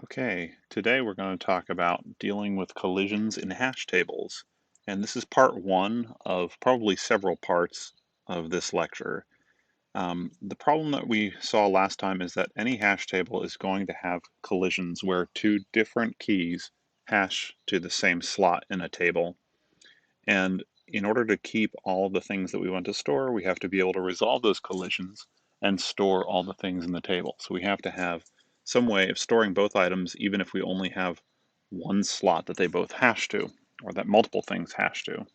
Okay, today we're going to talk about dealing with collisions in hash tables. And this is part one of probably several parts of this lecture. The problem that we saw last time is that any hash table is going to have collisions where two different keys hash to the same slot in a table. And in order to keep all the things that we want to store, we have to be able to resolve those collisions and store all the things in the table. So we have to have some way of storing both items, even if we only have one slot that they both hash to, or that multiple things hash to.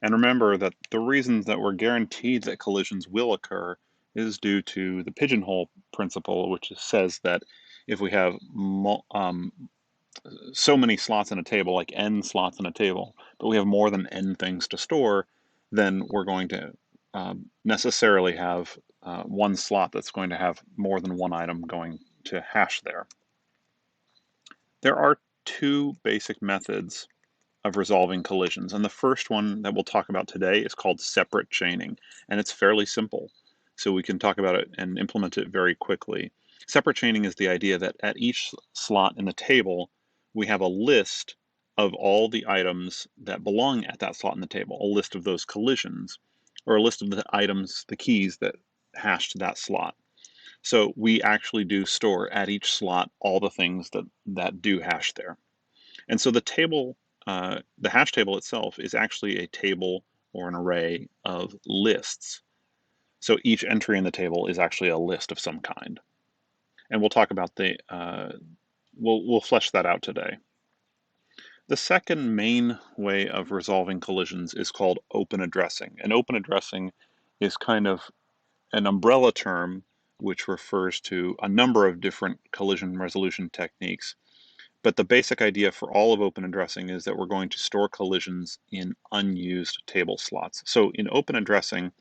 And remember that the reasons that we're guaranteed that collisions will occur is due to the pigeonhole principle, which says that if we have so many slots in a table, like n slots in a table, but we have more than n things to store, then we're going to necessarily have one slot that's going to have more than one item going to hash there. There are two basic methods of resolving collisions, and the first one that we'll talk about today is called separate chaining, and it's fairly simple, so we can talk about it and implement it very quickly. Separate chaining is the idea that at each slot in the table, we have a list of all the items that belong at that slot in the table, a list of those collisions, or a list of the items, the keys that hash to that slot. So we actually do store at each slot all the things that do hash there. And so the hash table itself is actually a table or an array of lists. So each entry in the table is actually a list of some kind. And we'll talk about we'll flesh that out today. The second main way of resolving collisions is called open addressing. And open addressing is kind of an umbrella term which refers to a number of different collision resolution techniques. But the basic idea for all of open addressing is that we're going to store collisions in unused table slots. So in open addressing,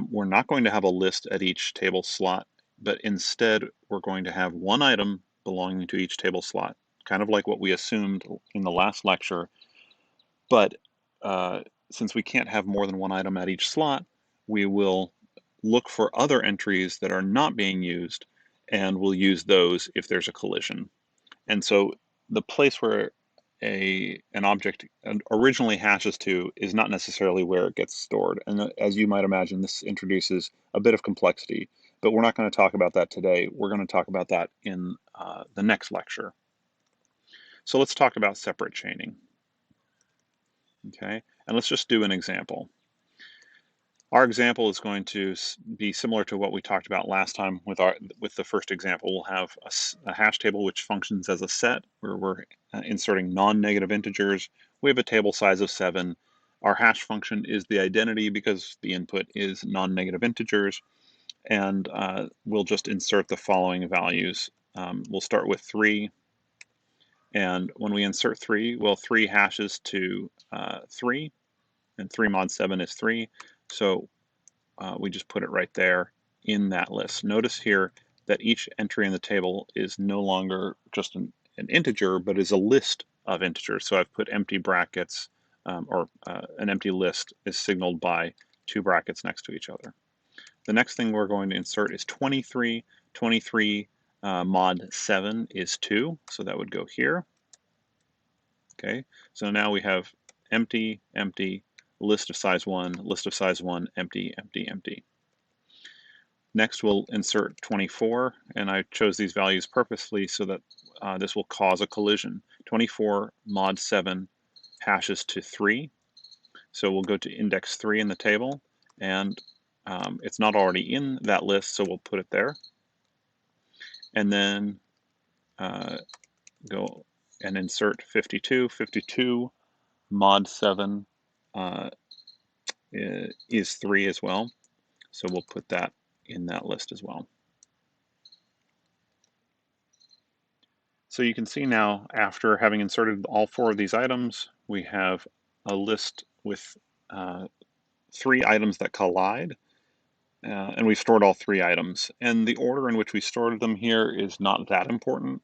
we're not going to have a list at each table slot, but instead we're going to have one item belonging to each table slot, kind of like what we assumed in the last lecture. But since we can't have more than one item at each slot, we will look for other entries that are not being used, and we'll use those if there's a collision. And so the place where an object originally hashes to is not necessarily where it gets stored. And as you might imagine, this introduces a bit of complexity, but we're not going to talk about that today. We're going to talk about that in the next lecture. So let's talk about separate chaining. Okay, and let's just do an example. Our example is going to be similar to what we talked about last time with the first example. We'll have a hash table which functions as a set where we're inserting non-negative integers. We have a table size of 7. Our hash function is the identity because the input is non-negative integers, and we'll just insert the following values. We'll start with 3, and when we insert 3, well, 3 hashes to 3, and 3 mod 7 is 3. So we just put it right there in that list. Notice here that each entry in the table is no longer just an integer, but is a list of integers. So I've put empty brackets, or an empty list is signaled by 2 brackets next to each other. The next thing we're going to insert is 23. 23 mod 7 is 2, so that would go here. Okay, so now we have empty, empty, list of size 1, list of size 1, empty, empty, empty. Next, we'll insert 24, and I chose these values purposely so that this will cause a collision. 24 mod 7 hashes to 3, so we'll go to index 3 in the table, and it's not already in that list, so we'll put it there. And then go and insert 52. 52 mod 7 is 3 as well, so we'll put that in that list as well. So you can see now, after having inserted all 4 of these items, we have a list with 3 items that collide, and we've stored all 3 items. And the order in which we stored them here is not that important.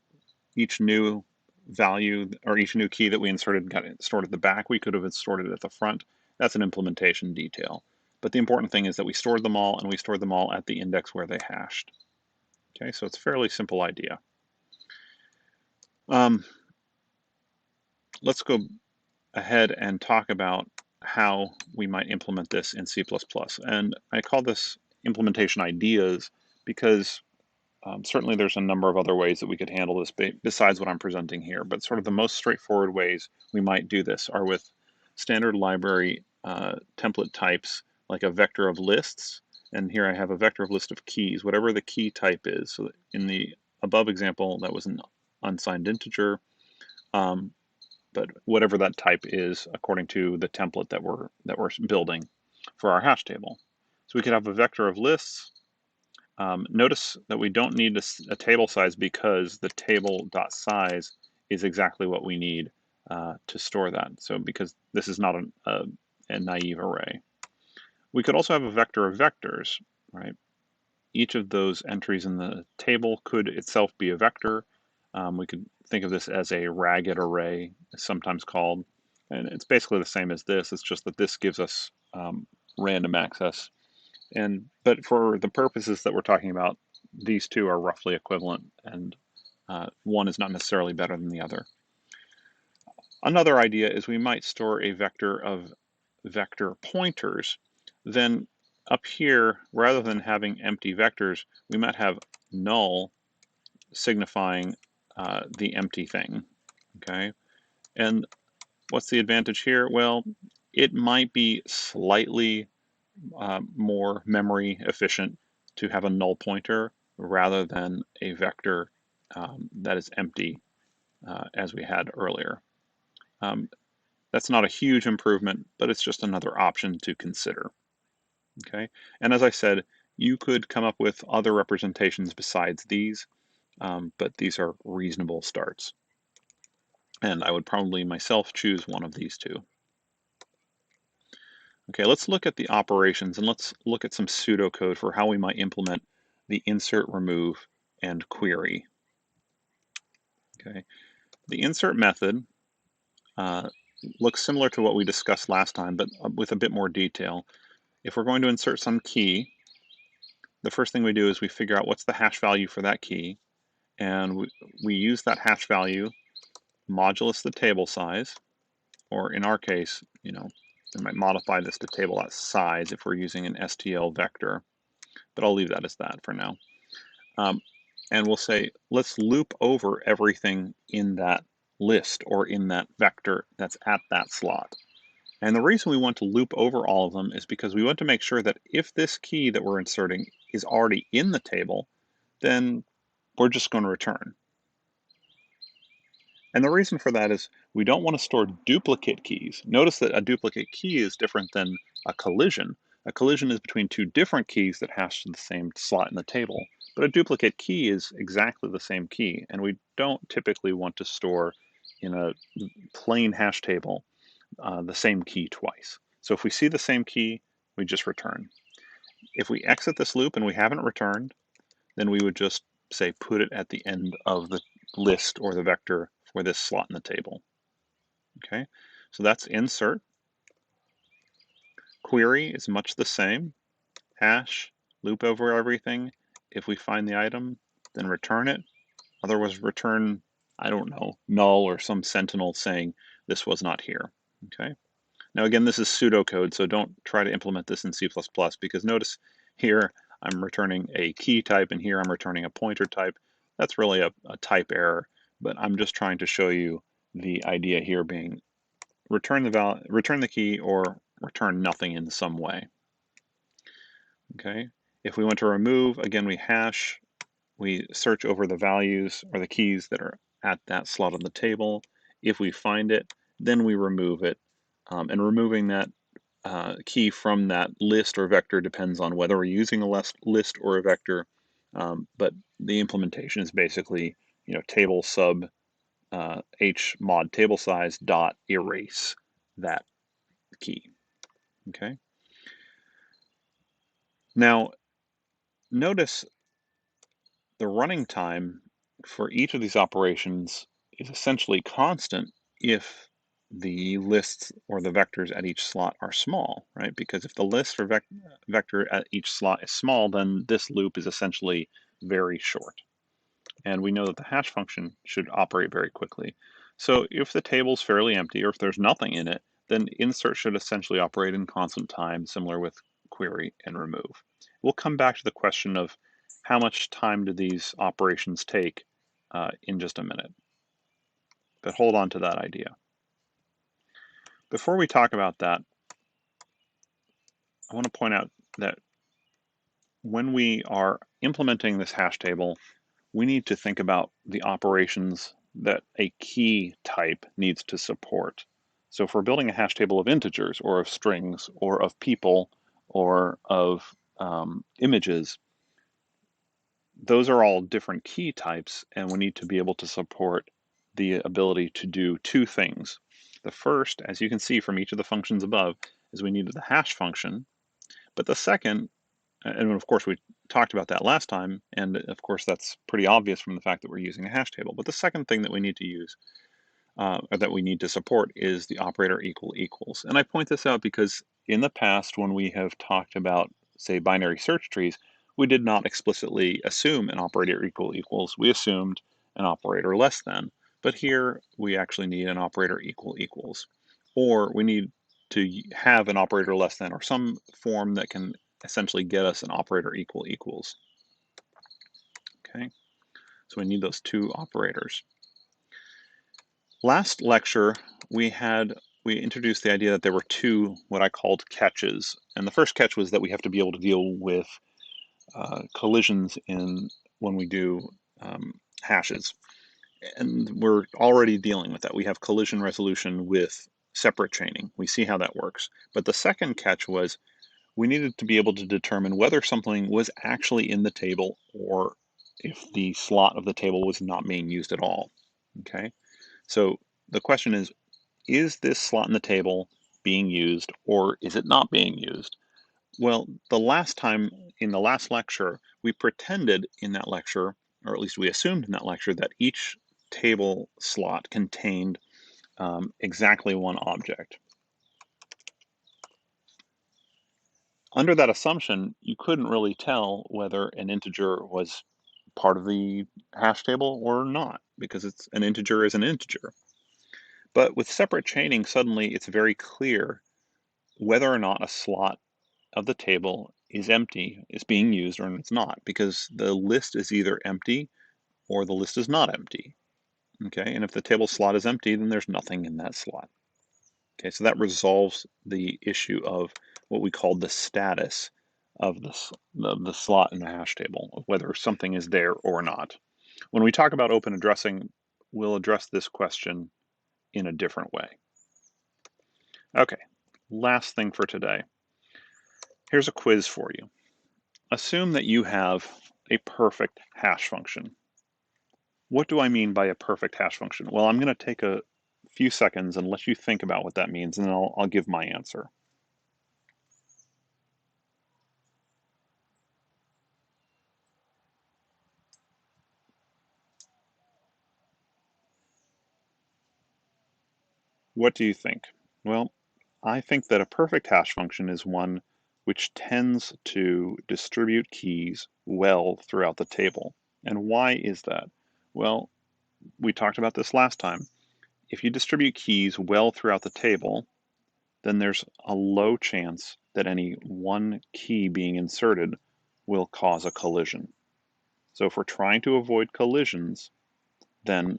Each new value, or each new key that we inserted got stored at the back. We could have stored it at the front. That's an implementation detail. But the important thing is that we stored them all, and we stored them all at the index where they hashed. Okay, so it's a fairly simple idea. Let's go ahead and talk about how we might implement this in C++. And I call this implementation ideas because certainly there's a number of other ways that we could handle this besides what I'm presenting here, but sort of the most straightforward ways we might do this are with standard library template types like a vector of lists. And here I have a vector of list of keys, whatever the key type is. So in the above example, that was an unsigned integer. But whatever that type is according to the template that we're building for our hash table. So we could have a vector of lists. Notice that we don't need a table size because the table.size is exactly what we need to store that. So because this is not a naive array. We could also have a vector of vectors, right? Each of those entries in the table could itself be a vector. We could think of this as a ragged array, sometimes called, and it's basically the same as this. It's just that this gives us random access. But for the purposes that we're talking about, these two are roughly equivalent, and one is not necessarily better than the other. Another idea is we might store a vector of vector pointers. Then up here, rather than having empty vectors, we might have null signifying the empty thing, okay? And what's the advantage here? Well, it might be slightly more memory efficient to have a null pointer rather than a vector that is empty as we had earlier. That's not a huge improvement, but it's just another option to consider. Okay, and as I said, you could come up with other representations besides these, but these are reasonable starts. And I would probably myself choose one of these two. Okay, let's look at the operations and let's look at some pseudocode for how we might implement the insert, remove, and query. Okay, the insert method looks similar to what we discussed last time, but with a bit more detail. If we're going to insert some key, the first thing we do is we figure out what's the hash value for that key, and we use that hash value modulus the table size, or in our case, we might modify this to table.size if we're using an STL vector, but I'll leave that as that for now. And we'll say, let's loop over everything in that list or in that vector that's at that slot. And the reason we want to loop over all of them is because we want to make sure that if this key that we're inserting is already in the table, then we're just going to return. And the reason for that is we don't want to store duplicate keys. Notice that a duplicate key is different than a collision. A collision is between two different keys that hash to the same slot in the table. But a duplicate key is exactly the same key, and we don't typically want to store in a plain hash table the same key twice. So if we see the same key, we just return. If we exit this loop and we haven't returned, then we would just say put it at the end of the list or the vector for this slot in the table. Okay, so that's insert. Query is much the same. Hash, loop over everything. If we find the item, then return it. Otherwise, return, I don't know, null or some sentinel saying this was not here. Okay. Now again, this is pseudocode, so don't try to implement this in C++ because notice here I'm returning a key type and here I'm returning a pointer type. That's really a type error, but I'm just trying to show you the idea here being return the key or return nothing in some way. Okay. If we want to remove, again, we hash, we search over the values or the keys that are at that slot on the table. If we find it, then we remove it. And removing that key from that list or vector depends on whether we're using a list or a vector. But the implementation is basically, table sub h mod table size dot erase that key. Okay. Now, notice the running time for each of these operations is essentially constant if the lists or the vectors at each slot are small, right? Because if the list or vector at each slot is small, then this loop is essentially very short. and we know that the hash function should operate very quickly. So if the table's fairly empty, or if there's nothing in it, then insert should essentially operate in constant time, similar with query and remove. We'll come back to the question of how much time do these operations take in just a minute. But hold on to that idea. Before we talk about that, I want to point out that when we are implementing this hash table, we need to think about the operations that a key type needs to support. So if we're building a hash table of integers or of strings or of people or of images, those are all different key types, and we need to be able to support the ability to do two things. The first, as you can see from each of the functions above, is we needed the hash function, but the second, and of course we talked about that last time, and of course that's pretty obvious from the fact that we're using a hash table, but the second thing that we need to use, or that we need to support, is the operator equal equals. And I point this out because in the past, when we have talked about, say, binary search trees, we did not explicitly assume an operator equal equals. We assumed an operator less than. But here we actually need an operator equal equals, or we need to have an operator less than, or some form that can essentially get us an operator equal equals. Okay, so we need those two operators. Last lecture, we introduced the idea that there were two, what I called catches. And the first catch was that we have to be able to deal with collisions when we do hashes. And we're already dealing with that. We have collision resolution with separate chaining. We see how that works. But the second catch was we needed to be able to determine whether something was actually in the table or if the slot of the table was not being used at all. Okay, so the question is this slot in the table being used or is it not being used? Well, the last time in the last lecture, we pretended in that lecture, or at least we assumed in that lecture, that each table slot contained exactly one object. Under that assumption, you couldn't really tell whether an integer was part of the hash table or not, because it's an integer is an integer. But with separate chaining, suddenly it's very clear whether or not a slot of the table is empty, is being used, or it's not, because the list is either empty or the list is not empty. Okay, and if the table slot is empty, then there's nothing in that slot. Okay, so that resolves the issue of what we call the status of the slot in the hash table, of whether something is there or not. When we talk about open addressing, we'll address this question in a different way. Okay, last thing for today. Here's a quiz for you. Assume that you have a perfect hash function. What do I mean by a perfect hash function? Well, I'm going to take a few seconds and let you think about what that means, and then I'll give my answer. What do you think? Well, I think that a perfect hash function is one which tends to distribute keys well throughout the table. And why is that? Well, we talked about this last time. If you distribute keys well throughout the table, then there's a low chance that any one key being inserted will cause a collision. So if we're trying to avoid collisions, then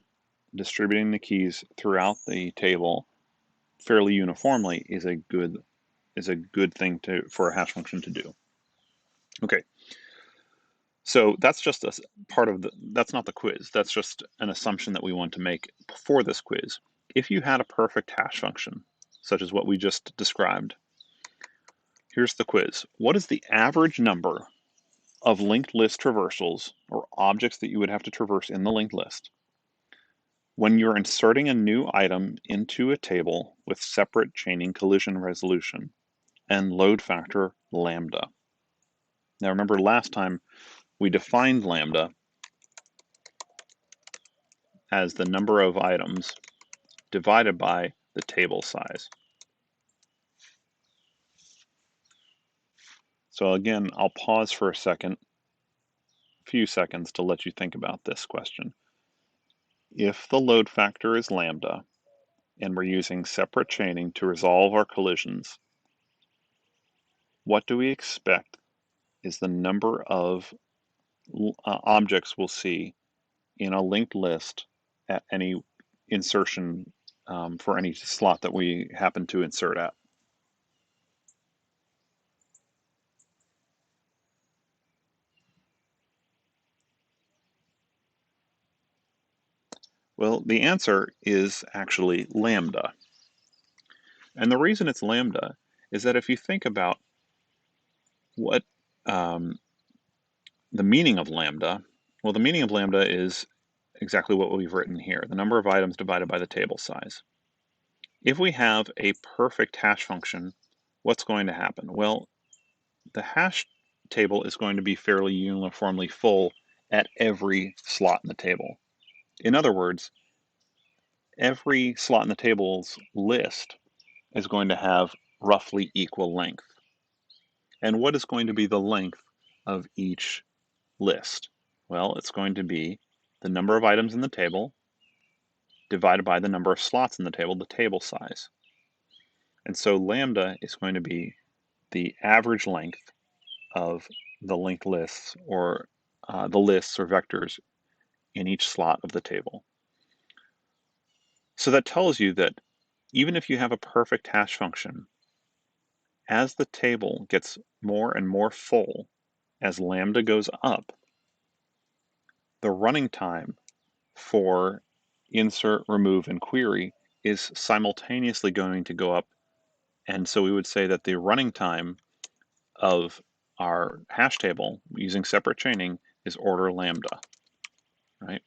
distributing the keys throughout the table fairly uniformly is a good thing for a hash function to do. Okay, so that's just a part of that's not the quiz. That's just an assumption that we want to make for this quiz. If you had a perfect hash function, such as what we just described, here's the quiz. What is the average number of linked list traversals, or objects that you would have to traverse in the linked list, when you're inserting a new item into a table with separate chaining collision resolution and load factor lambda? Now remember, last time we defined lambda as the number of items divided by the table size. So again, I'll pause for a second few seconds to let you think about this question. If the load factor is lambda, and we're using separate chaining to resolve our collisions, what do we expect is the number of objects we'll see in a linked list at any insertion for any slot that we happen to insert at? Well, the answer is actually lambda. And the reason it's lambda is that if you think about what the meaning of lambda, well, the meaning of lambda is exactly what we've written here, the number of items divided by the table size. If we have a perfect hash function, what's going to happen? Well, the hash table is going to be fairly uniformly full at every slot in the table. In other words, every slot in the table's list is going to have roughly equal length. And what is going to be the length of each list? Well, it's going to be the number of items in the table divided by the number of slots in the table size. And so lambda is going to be the average length of the linked lists, or the lists or vectors in each slot of the table. So that tells you that even if you have a perfect hash function, as the table gets more and more full, as lambda goes up, the running time for insert, remove, and query is simultaneously going to go up. And so we would say that the running time of our hash table using separate chaining is order lambda, right?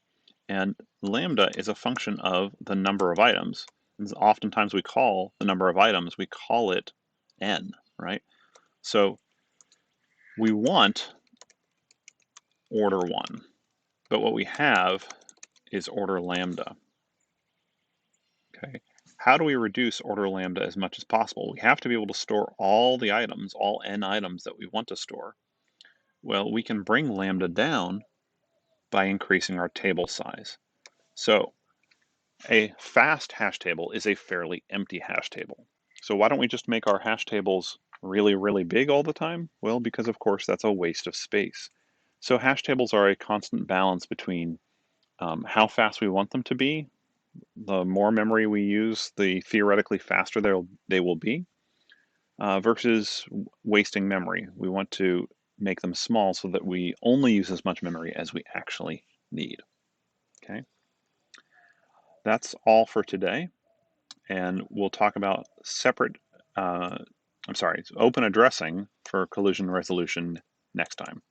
And lambda is a function of the number of items. And oftentimes we call the number of items, we call it n, right? So we want order 1, but what we have is order lambda. Okay, how do we reduce order lambda as much as possible? We have to be able to store all the items, all n items that we want to store. Well, we can bring lambda down by increasing our table size. So a fast hash table is a fairly empty hash table. So why don't we just make our hash tables really, really big all the time? Well, because of course that's a waste of space. So hash tables are a constant balance between how fast we want them to be. The more memory we use, the theoretically faster they will be, versus wasting memory. We want to make them small so that we only use as much memory as we actually need. Okay, that's all for today, and we'll talk about open addressing for collision resolution next time.